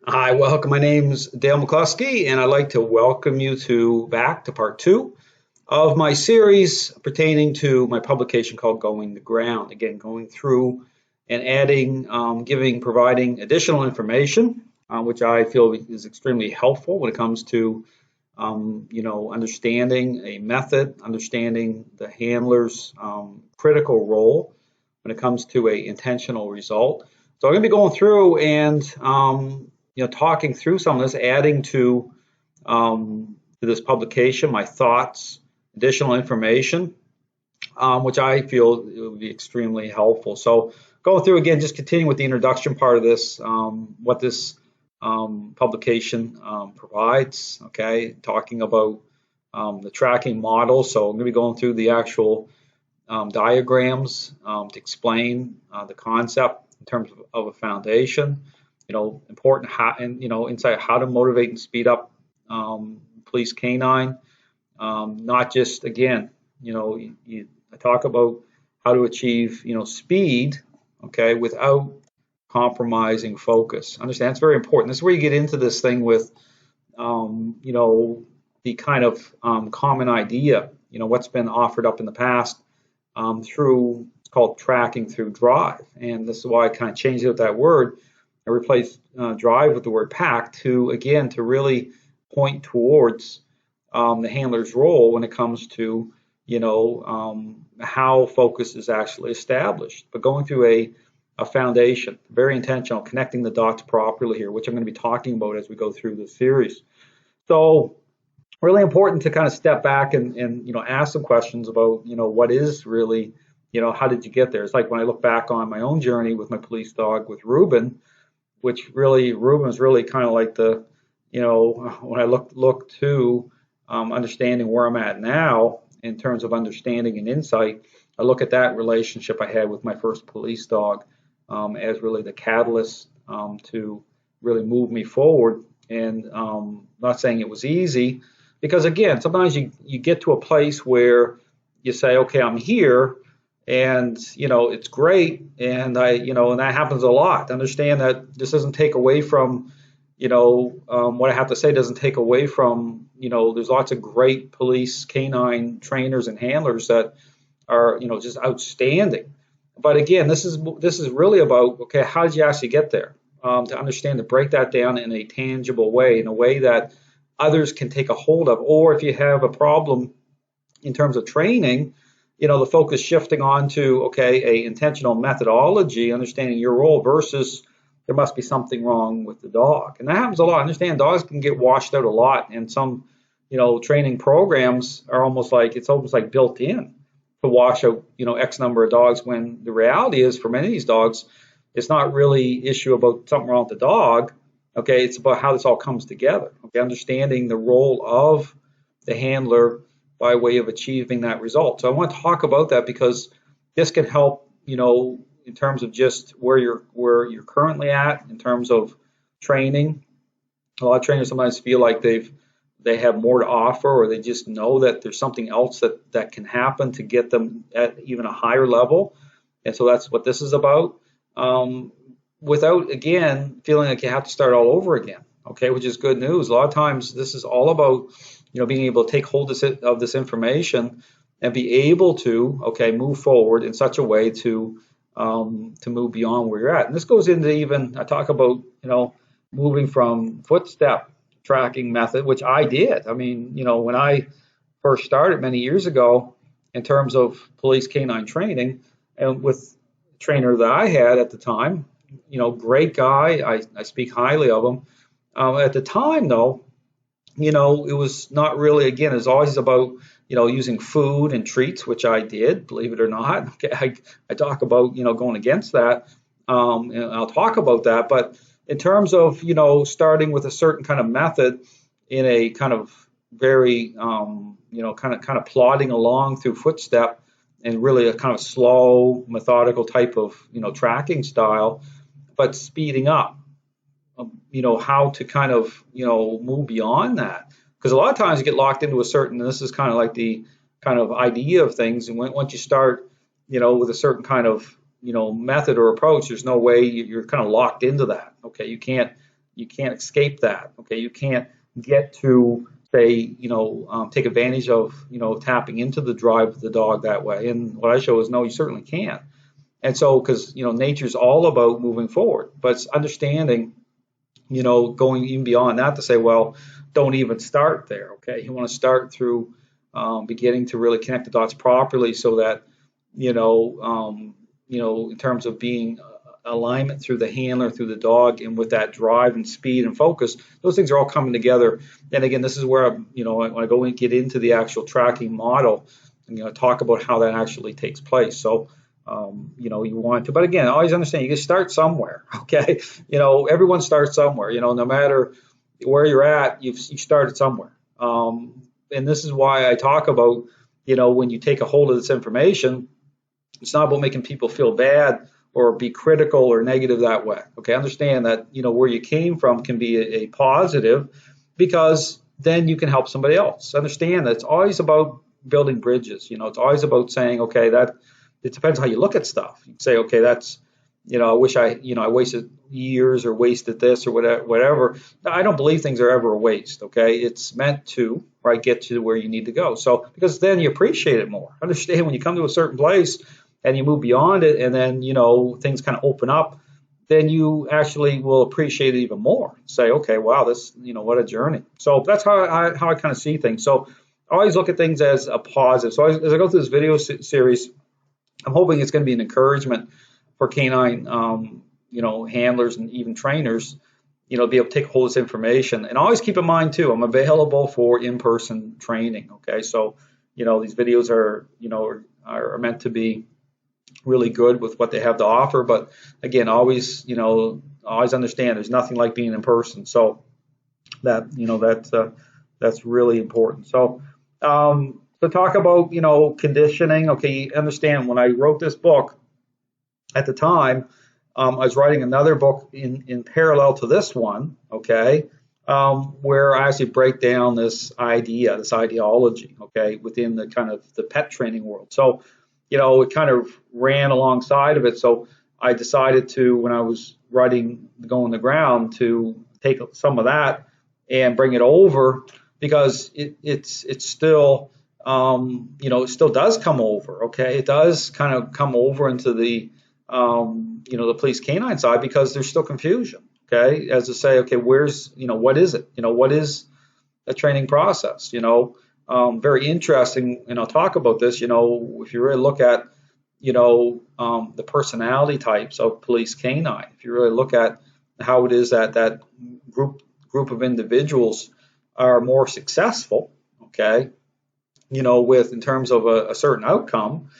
Hi, welcome. My name's Dale McCluskey, and I'd like to welcome you back to part two of my series pertaining to my publication called Going the Ground. Again, going through and adding, providing additional information, which I feel is extremely helpful when it comes to, understanding a method, understanding the handler's critical role when it comes to a intentional result. So I'm going to be going through and talking through some of this, adding to this publication my thoughts, additional information, which I feel would be extremely helpful. So go through again, just continuing with the introduction part of this, what this publication provides. Okay, talking about the tracking model. So I'm going to be going through the actual diagrams to explain the concept in terms of a foundation. Important how and insight how to motivate and speed up police K-9. Not just again, I talk about how to achieve speed, okay, without compromising focus. Understand it's very important. This is where you get into this thing with the kind of common idea, what's been offered up in the past through it's called tracking through drive, and this is why I kind of changed it with that word. I replaced drive with the word pack to really point towards the handler's role when it comes to how focus is actually established. But going through a foundation, very intentional, connecting the dots properly here, which I'm going to be talking about as we go through the series. So really important to kind of step back and ask some questions about what is really how did you get there. It's like when I look back on my own journey with my police dog with Reuben, which really Reuben was really kind of like the when I look to understanding where I'm at now in terms of understanding and insight. I look at that relationship I had with my first police dog as really the catalyst to really move me forward. And not saying it was easy, because again, sometimes you get to a place where you say, okay, I'm here, and it's great, and and that happens a lot. Understand that this doesn't take away from what I have to say doesn't take away from there's lots of great police K-9 trainers and handlers that are just outstanding. But again, this is really about, okay, how did you actually get there? To understand, to break that down in a tangible way, in a way that others can take a hold of. Or if you have a problem in terms of training, the focus shifting on to, okay, a intentional methodology, understanding your role versus there must be something wrong with the dog. And that happens a lot. Understand, dogs can get washed out a lot, and some training programs are almost like built in to wash out X number of dogs, when the reality is for many of these dogs it's not really issue about something wrong with the dog. Okay, it's about how this all comes together. Okay, understanding the role of the handler by way of achieving that result. So I want to talk about that because this can help in terms of just where you're currently at in terms of training. A lot of trainers sometimes feel like they have more to offer, or they just know that there's something else that can happen to get them at even a higher level. And so that's what this is about. Without again feeling like you have to start all over again. Okay, which is good news. A lot of times this is all about being able to take hold of this information and be able to move forward in such a way to move beyond where you're at. And this goes into even I talk about moving from footstep tracking method, which I did. I mean, when I first started many years ago in terms of police K-9 training, and with the trainer that I had at the time, great guy. I speak highly of him. At the time, though, it was not really, again, it's always about, using food and treats, which I did, believe it or not. Okay, I talk about, going against that, and I'll talk about that. But in terms of, starting with a certain kind of method in a kind of very, kind of plodding along through footstep, and really a kind of slow, methodical type of, tracking style, but speeding up, how to kind of, move beyond that. Because a lot of times you get locked into a certain, and this is kind of like the kind of idea of things. And once you start, with a certain kind of, method or approach, there's no way you're kind of locked into that. Okay, you can't You can't escape that. Okay, you can't get to say, take advantage of, tapping into the drive of the dog that way. And what I show is no, you certainly can't. And so, because, nature's all about moving forward, but it's understanding, going even beyond that to say, well, don't even start there. Okay, you want to start through beginning to really connect the dots properly, so that in terms of being alignment through the handler, through the dog, and with that drive and speed and focus, those things are all coming together. And again, this is where when I go and get into the actual tracking model, and talk about how that actually takes place. So. You want to, but again, always understand you can start somewhere. Okay, everyone starts somewhere. No matter where you're at, you started somewhere. And this is why I talk about, when you take a hold of this information, it's not about making people feel bad or be critical or negative that way. Okay, understand that where you came from can be a positive, because then you can help somebody else. Understand that it's always about building bridges. It's always about saying, okay, that. It depends how you look at stuff. You can say, okay, that's, I wish I wasted years or wasted this or whatever. I don't believe things are ever a waste. Okay, it's meant to, right, get to where you need to go. So because then you appreciate it more. Understand when you come to a certain place and you move beyond it, and then things kind of open up, then you actually will appreciate it even more. Say, okay, wow, this, what a journey. So that's how I kind of see things. So I always look at things as a positive. So as I go through this video series, I'm hoping it's going to be an encouragement for canine, handlers and even trainers, to be able to take hold of this information. And always keep in mind too, I'm available for in-person training. Okay, so these videos are meant to be really good with what they have to offer, but again, always understand there's nothing like being in person. So that's really important. So. So talk about, conditioning. Okay, you understand when I wrote this book at the time, I was writing another book in parallel to this one, okay, where I actually break down this ideology, okay, within the kind of the pet training world. So, it kind of ran alongside of it. So I decided to, when I was writing Go on the Ground, to take some of that and bring it over, because it's still, it still does come over. Okay, it does kind of come over into the, the police canine side, because there's still confusion. Okay, as to say, okay, where's, what is it? What is a training process? Very interesting. And I'll talk about this. If you really look at, the personality types of police canine, if you really look at how it is that group of individuals are more successful, okay, with in terms of a certain outcome,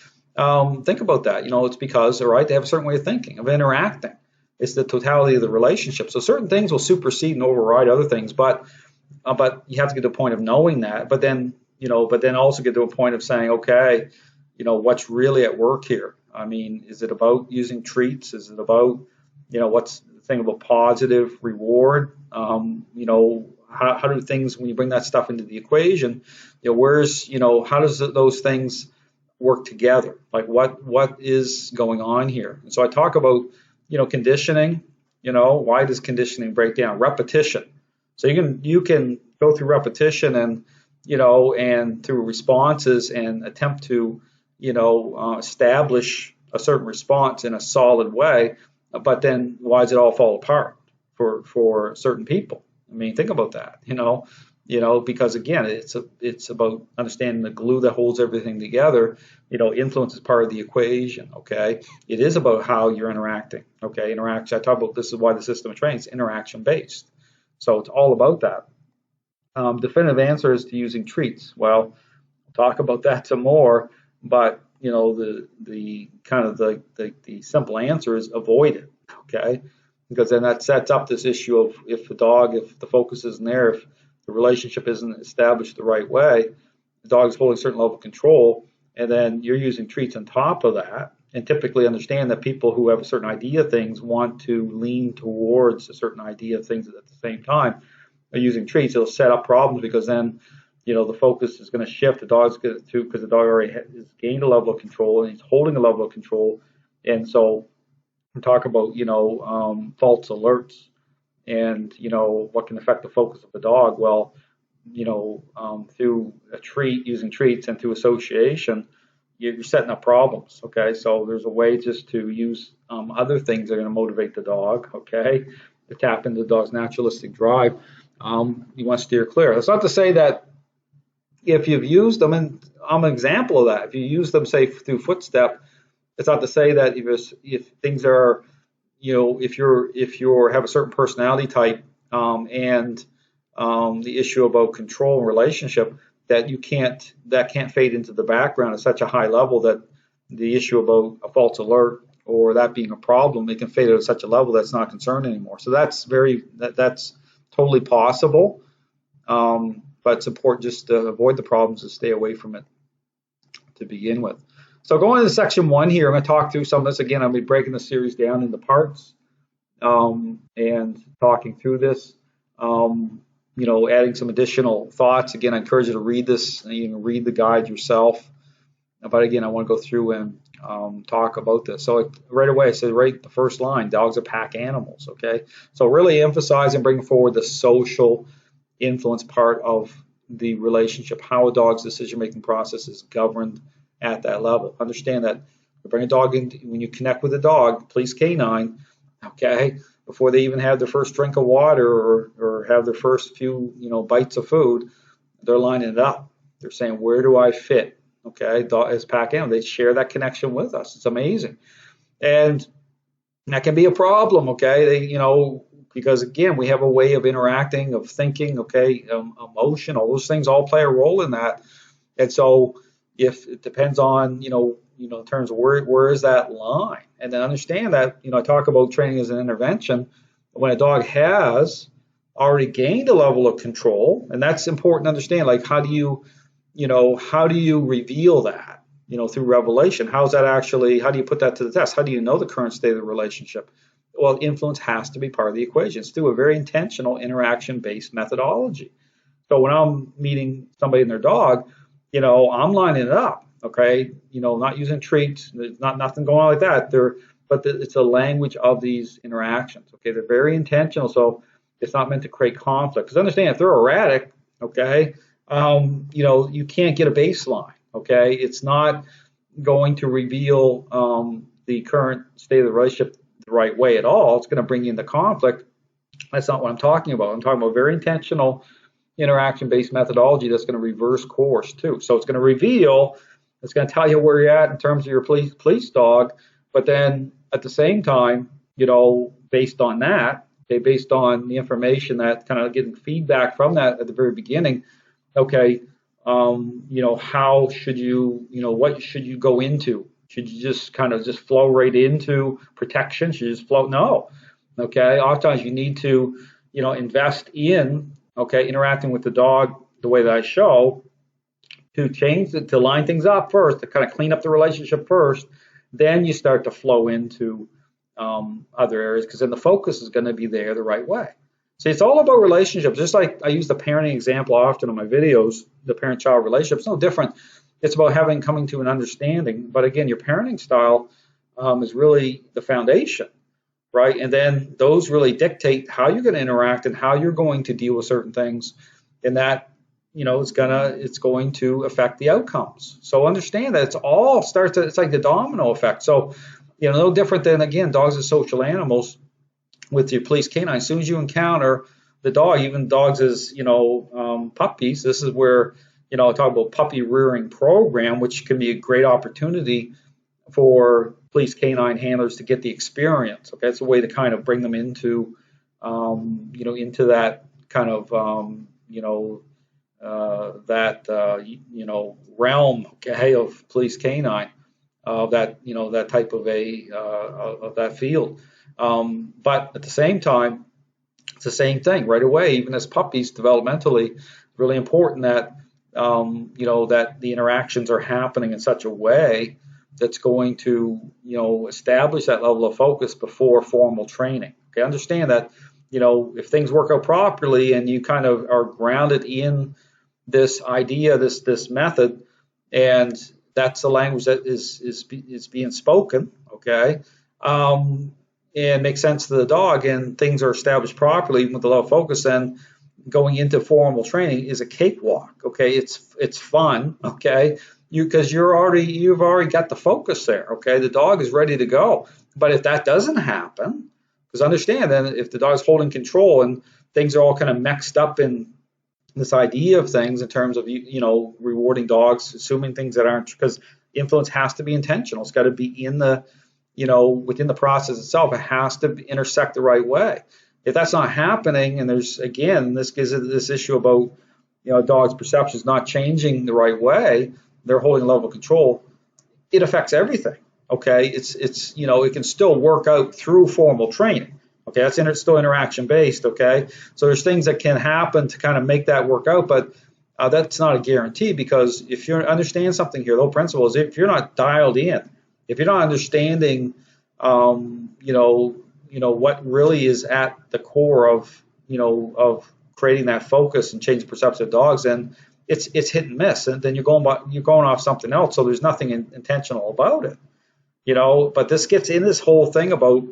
think about that. It's because, all right, they have a certain way of thinking, of interacting. It's the totality of the relationship. So certain things will supersede and override other things, but you have to get to a point of knowing that. But then also get to a point of saying, okay, what's really at work here? I mean, is it about using treats? Is it about, what's the thing about positive reward? How do things, when you bring that stuff into the equation, how does those things work together? Like what is going on here? And so I talk about, conditioning, why does conditioning break down? Repetition. So you can go through repetition and, and through responses and attempt to, establish a certain response in a solid way, but then why does it all fall apart for certain people? I mean, think about that, because again, it's about understanding the glue that holds everything together. Influence is part of the equation. Okay, it is about how you're interacting. Okay, interaction. I talk about this is why the system of training is interaction based. So it's all about that. Definitive answer is to using treats. Well, we'll talk about that some more, but the kind of the simple answer is avoid it. Okay. Because then that sets up this issue of if the focus isn't there, if the relationship isn't established the right way, the dog's holding a certain level of control, and then you're using treats on top of that. And typically understand that people who have a certain idea of things want to lean towards a certain idea of things at the same time. By using treats, it'll set up problems, because then, the focus is going to shift. The dog's going to, because the dog already has gained a level of control and he's holding a level of control. And so, we talk about, false alerts. And, what can affect the focus of the dog? Well, through a treat, using treats and through association, you're setting up problems. Okay, so there's a way just to use other things that are going to motivate the dog. Okay, to tap into the dog's naturalistic drive. You want to steer clear. That's not to say that if you've used them, and I'm an example of that. If you use them, say through footstep, it's not to say that if things are, if you're have a certain personality type, and the issue about control and relationship, that can't fade into the background at such a high level that the issue about a false alert or that being a problem, it can fade at such a level that's not concerned anymore. So that's that's totally possible, but it's important just to avoid the problems and stay away from it to begin with. So going into section 1 here, I'm going to talk through some of this. Again, I'll be breaking the series down into parts, and talking through this. Adding some additional thoughts. Again, I encourage you to read this, and you can read the guide yourself. But again, I want to go through and talk about this. So right away, I said right the first line, dogs are pack animals. Okay, so really emphasize and bring forward the social influence part of the relationship, how a dog's decision-making process is governed at that level. Understand that you bring a dog in, when you connect with a dog, police K-9, okay, before they even have their first drink of water or have their first few, bites of food, they're lining it up. They're saying, where do I fit? Okay, as pack animal, they share that connection with us. It's amazing. And that can be a problem, okay? Because again, we have a way of interacting, of thinking, okay, emotion, all those things all play a role in that. And so if it depends on, in terms of where is that line, and then understand that, I talk about training as an intervention. When a dog has already gained a level of control, and that's important to understand, like how do you reveal that, through revelation? How do you put that to the test? How do you know the current state of the relationship? Well, influence has to be part of the equation. It's through a very intentional interaction-based methodology. So when I'm meeting somebody and their dog, I'm lining it up. Okay, not using treats. There's nothing going on like that. It's a language of these interactions. Okay, they're very intentional. So it's not meant to create conflict. Because understand, if they're erratic, okay, you can't get a baseline. Okay, it's not going to reveal the current state of the relationship the right way at all. It's going to bring you into conflict. That's not what I'm talking about. I'm talking about very intentional interaction-based methodology that's going to reverse course too. So it's going to reveal, it's going to tell you where you're at in terms of your police dog, but then at the same time, based on that, okay, based on the information that kind of getting feedback from that at the very beginning, okay, how should you, what should you go into? Should you just kind of just flow right into protection? Should you just flow? No. Okay. Oftentimes you need to, invest in, okay, interacting with the dog the way that I show, to change it, to line things up first, to kind of clean up the relationship first. Then you start to flow into other areas, because then the focus is going to be there the right way. See, it's all about relationships. Just like I use the parenting example often in my videos, the parent-child relationship, it's no different. It's about coming to an understanding. But again, your parenting style is really the foundation, right? And then those really dictate how you're going to interact and how you're going to deal with certain things. And that, it's going to affect the outcomes. So understand that it's like the domino effect. So, no different than, again, dogs are social animals. With your police canine, as soon as you encounter the dog, even dogs as, puppies, this is where, I talk about puppy rearing program, which can be a great opportunity for police canine handlers to get the experience. Okay, it's a way to kind of bring them into, into that kind of, realm, okay, of police canine, that type of of that field. But at the same time, it's the same thing right away. Even as puppies, developmentally, it's really important that that the interactions are happening in such a way that's going to establish that level of focus before formal training. Okay, understand that if things work out properly and you kind of are grounded in this idea, this method, and that's the language that is being spoken. Okay. and makes sense to the dog and things are established properly with a lot of focus, then going into formal training is a cakewalk. Okay, it's fun. Okay, you've already got the focus there. Okay, the dog is ready to go. But if that doesn't happen, because understand then if the dog's holding control and things are all kind of mixed up in this idea of things in terms of rewarding dogs, assuming things that aren't, because influence has to be intentional. It's got to be in the within the process itself. It has to intersect the right way. If that's not happening, and there's again this gives it this issue about a dog's perceptions not changing the right way, they're holding a level of control. It affects everything. Okay, it can still work out through formal training. Okay, that's still interaction based. Okay, so there's things that can happen to kind of make that work out, but that's not a guarantee, because if you understand something here, the whole principle is if you're not dialed in, if you're not understanding, what really is at the core of creating that focus and changing perception of dogs, then it's hit and miss, and then you're going off something else. So there's nothing intentional about it. But this gets in this whole thing about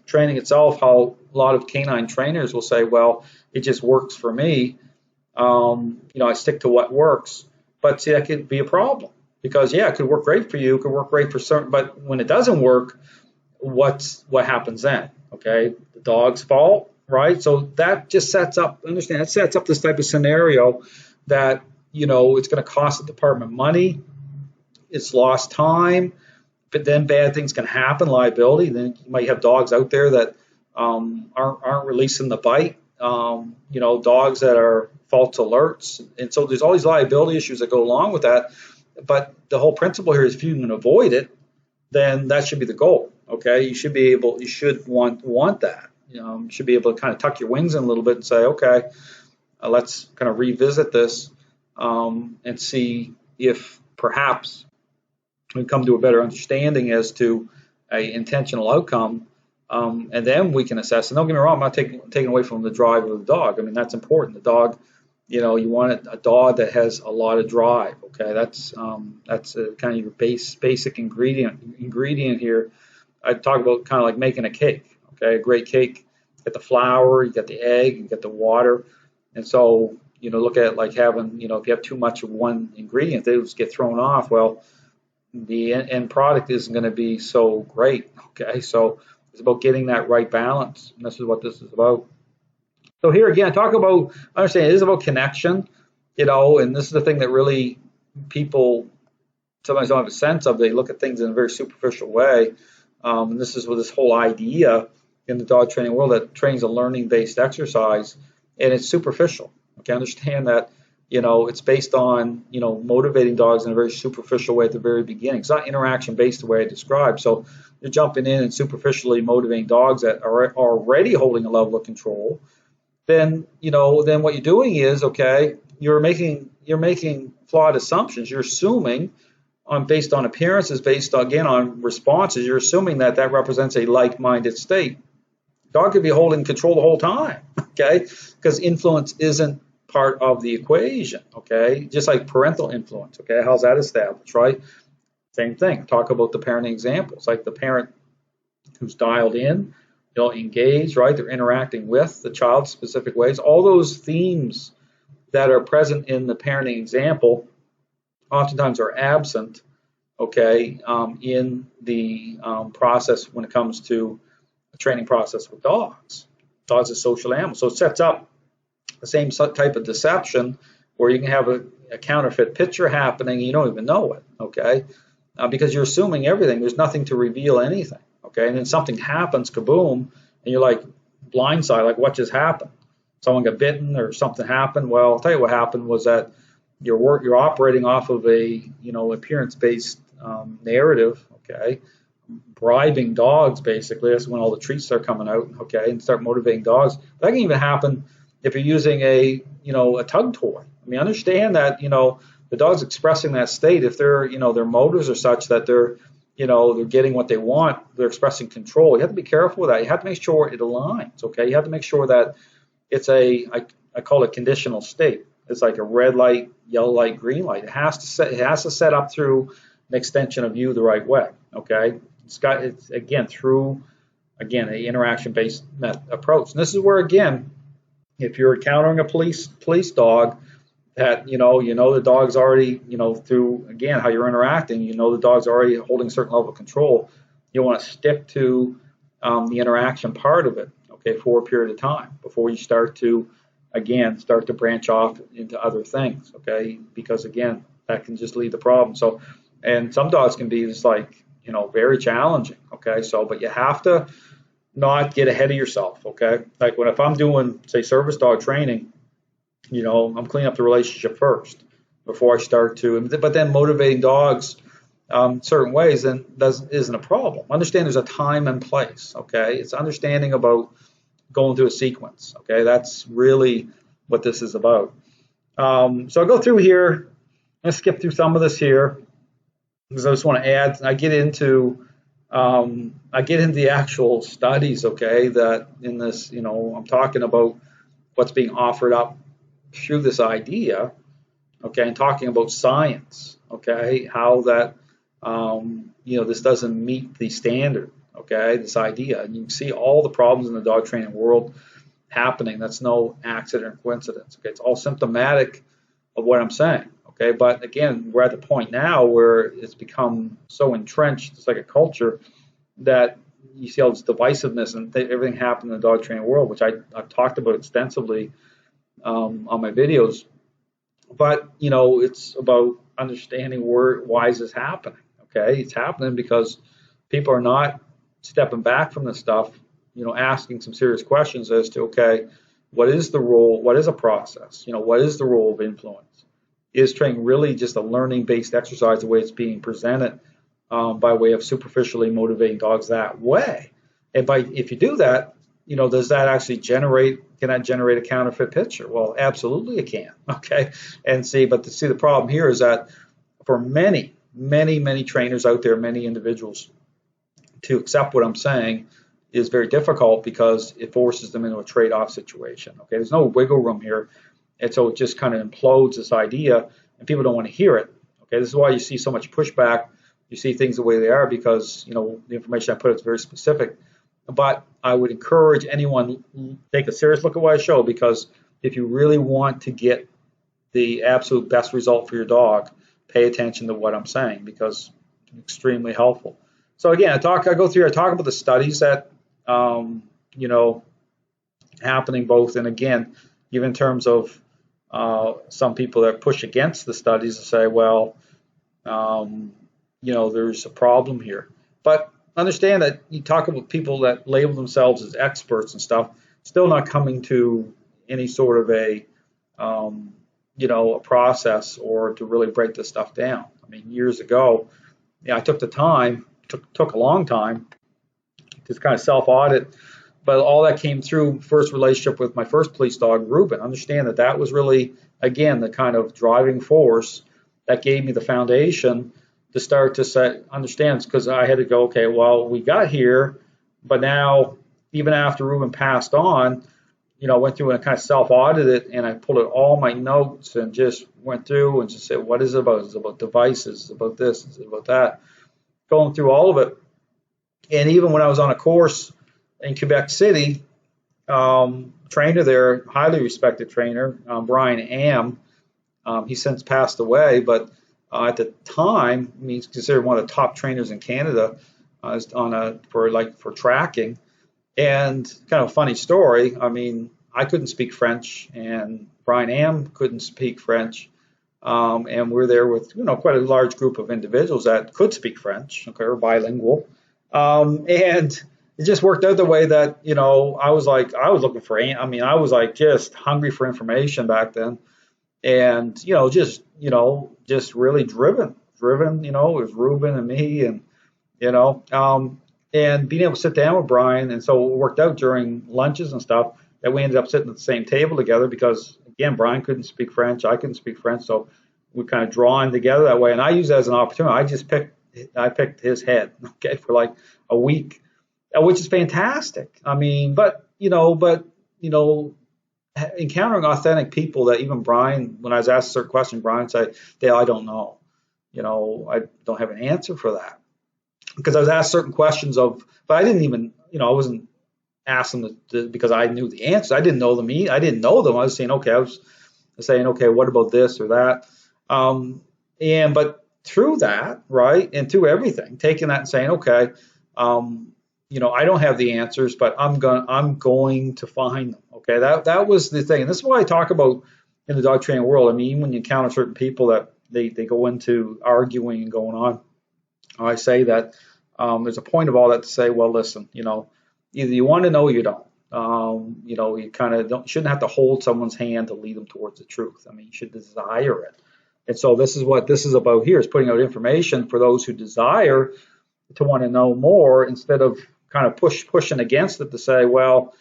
training itself, how a lot of canine trainers will say, well, it just works for me. I stick to what works. But see, that could be a problem, because it could work great for you, it could work great for certain, but when it doesn't work, what happens then? Okay, the dog's fault, right? So that just sets up this type of scenario that it's going to cost the department money, it's lost time. But then bad things can happen, liability. Then you might have dogs out there that aren't releasing the bite. Dogs that are false alerts, and so there's all these liability issues that go along with that. But the whole principle here is if you can avoid it, then that should be the goal. Okay, you should want that. You should be able to kind of tuck your wings in a little bit and say, okay, let's kind of revisit this and see if perhaps we come to a better understanding as to a intentional outcome, and then we can assess. And don't get me wrong, I'm not taking away from the drive of the dog. I mean, that's important. The dog, you want a dog that has a lot of drive. Okay, that's kind of your basic ingredient here. I talk about kind of like making a cake. Okay, a great cake. You get the flour, you get the egg, you get the water, and so look at it like having if you have too much of one ingredient, they just get thrown off. Well, the end product isn't going to be so great. Okay, so it's about getting that right balance, and this is what this is about. So here again, understand it is about connection, and this is the thing that really people sometimes don't have a sense of. They look at things in a very superficial way, and this is with this whole idea in the dog training world that trains a learning-based exercise, and it's superficial. Okay, understand that. It's based on, motivating dogs in a very superficial way at the very beginning. It's not interaction based the way I described. So you're jumping in and superficially motivating dogs that are already holding a level of control. Then what you're doing is, okay, you're making flawed assumptions. You're assuming based on appearances, based again on responses, you're assuming that represents a like-minded state. Dog could be holding control the whole time, okay? Because influence isn't part of the equation, okay? Just like parental influence, okay? How's that established, right? Same thing. Talk about the parenting examples, like the parent who's dialed in, engaged, right? They're interacting with the child specific ways. All those themes that are present in the parenting example oftentimes are absent, okay, in the process when it comes to a training process with dogs. Dogs are social animals, so it sets up the same type of deception where you can have a counterfeit picture happening and you don't even know it, okay, because you're assuming everything. There's nothing to reveal anything, okay, and then something happens, kaboom, and you're like blindsided, like what just happened? Someone got bitten or something happened? Well, I'll tell you what happened was that you're operating off of a appearance-based narrative, okay, bribing dogs basically. That's when all the treats start coming out, okay, and start motivating dogs. That can even happen if you're using a tug toy. I mean, understand that the dog's expressing that state. If they're their motives are such that they're getting what they want, they're expressing control. You have to be careful with that. You have to make sure it aligns, okay. You have to make sure that it's I call it conditional state. It's like a red light, yellow light, green light. It has to set up through an extension of you the right way. Okay, it's again through again, a interaction-based approach. And this is where, again, if you're encountering a police dog, that the dog's already, through again how you're interacting, the dog's already holding a certain level of control. You want to stick to the interaction part of it, okay, for a period of time before you start to branch off into other things, okay, because again, that can just lead to problems. So, and some dogs can be just like, very challenging, okay. So, but you have to not get ahead of yourself, okay. Like if I'm doing, say, service dog training, I'm cleaning up the relationship first before I start to, but then motivating dogs certain ways then isn't a problem. Understand there's a time and place, okay? It's understanding about going through a sequence, okay? That's really what this is about. So I go through here, let's skip through some of this here because I just want to add, I get into the actual studies, okay, that in this, I'm talking about what's being offered up through this idea, okay, and talking about science, okay, how that, this doesn't meet the standard, okay, this idea. And you can see all the problems in the dog training world happening. That's no accident or coincidence, okay, it's all symptomatic of what I'm saying, okay, but again, we're at the point now where it's become so entrenched, it's like a culture, that you see all this divisiveness and everything happened in the dog training world, which I've talked about extensively on my videos, but it's about understanding why is this happening. Okay, it's happening because people are not stepping back from this stuff, asking some serious questions as to, okay, what is the role, what is a process, what is the role of influence? Is training really just a learning-based exercise the way it's being presented by way of superficially motivating dogs that way? And if you do that, does that actually can that generate a counterfeit picture? Well, absolutely it can, okay? But the problem here is that for many trainers out there, many individuals, to accept what I'm saying is very difficult because it forces them into a trade-off situation, okay? There's no wiggle room here, and so it just kind of implodes this idea, and people don't want to hear it, okay? This is why you see so much pushback. You see things the way they are because, the information I put is very specific. But I would encourage anyone to take a serious look at what I show, because if you really want to get the absolute best result for your dog, pay attention to what I'm saying because it's extremely helpful. So again, I talk about the studies that, happening both, and again, even in terms of some people that push against the studies and say, well, there's a problem here. But understand that you talk about people that label themselves as experts and stuff, still not coming to any sort of a process or to really break this stuff down. I mean, years ago, I took the time, took a long time to kind of self-audit, but all that came through first relationship with my first police dog, Ruben. Understand that was really, again, the kind of driving force that gave me the foundation to start to understand, because I had to go, okay, well, we got here, but now, even after Ruben passed on, I went through and I kind of self-audited, and I pulled out all my notes and just went through and just said, what is it about? Is it about devices? Is it about this? Is it about that? Going through all of it. And even when I was on a course in Quebec City, trainer there, highly respected trainer, Brian Am, he's since passed away, but at the time, he's considered one of the top trainers in Canada for tracking. And kind of a funny story. I mean, I couldn't speak French, and Brian Am couldn't speak French, and we're there with quite a large group of individuals that could speak French, okay, or bilingual, and it just worked out the way that I was looking for. I mean, I was like just hungry for information back then. And, just really driven, it was Ruben and me and being able to sit down with Brian. And so it worked out during lunches and stuff that we ended up sitting at the same table together because, again, Brian couldn't speak French. I couldn't speak French. So we kind of drawn together that way. And I used it as an opportunity. I picked his head, okay, for like a week, which is fantastic. I mean, but encountering authentic people that even Brian, when I was asked a certain question, Brian said, Dale, I don't know. I don't have an answer for that. because I was asked certain questions but I didn't even, I wasn't asking because I knew the answers. I didn't know them. I didn't know them. I was saying, okay, I was saying, okay, what about this or that? But through that, right, and through everything, taking that and saying, okay, I don't have the answers, but I'm going to find them. Okay, that was the thing, and this is what I talk about in the dog training world. I mean, when you encounter certain people that they go into arguing and going on, I say that there's a point of all that to say, well, listen, either you want to know or you don't. You kind of shouldn't have to hold someone's hand to lead them towards the truth. I mean, you should desire it. And so this is what this is about here, is putting out information for those who desire to want to know more, instead of kind of pushing against it to say, well,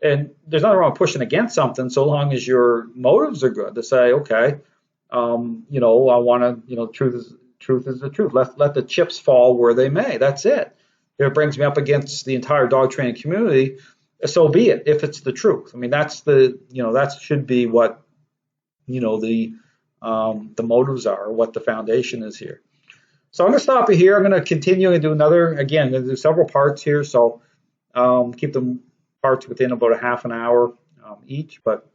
and there's nothing wrong with pushing against something so long as your motives are good, to say, okay, I want to, truth is the truth. Let the chips fall where they may. That's it. If it brings me up against the entire dog training community, so be it, if it's the truth. I mean, that should be what, the motives are, what the foundation is here. So I'm going to stop it here. I'm going to continue and do another, again, I'm going to do several parts here. So keep the parts within about a half an hour each, but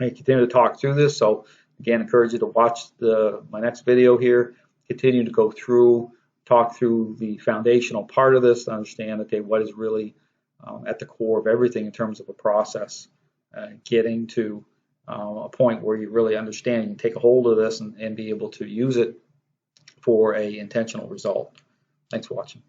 I may continue to talk through this. So again, encourage you to watch my next video here, continue to go through, talk through the foundational part of this to understand, okay, what is really at the core of everything in terms of a process, getting to a point where you really understand, you can take a hold of this and be able to use it for a intentional result. Thanks for watching.